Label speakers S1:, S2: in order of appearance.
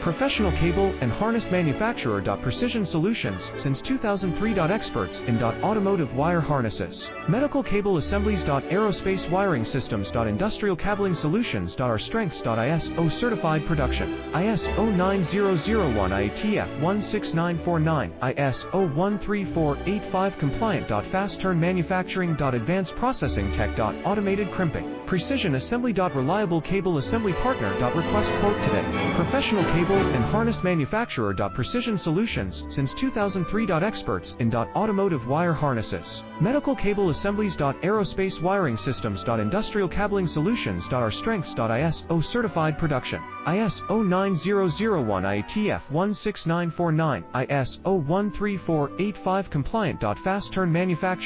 S1: Professional cable and harness manufacturer. Precision Solutions, since 2003. Experts in automotive wire harnesses, medical cable assemblies. Aerospace wiring systems. Industrial cabling solutions. Our strengths. ISO certified production. ISO 9001 IATF 16949, ISO 13485 compliant. Fast turn manufacturing. Advanced processing tech. Automated crimping. Precision assembly. Reliable cable assembly partner. Request quote today. Professional cable and harness manufacturer. Precision Solutions, since 2003. Experts in automotive wire harnesses, medical cable assemblies. Aerospace wiring systems. Industrial cabling solutions. Our strengths. ISO certified production. ISO 9001 IATF 16949, ISO 13485 compliant. Fast turn manufacturing.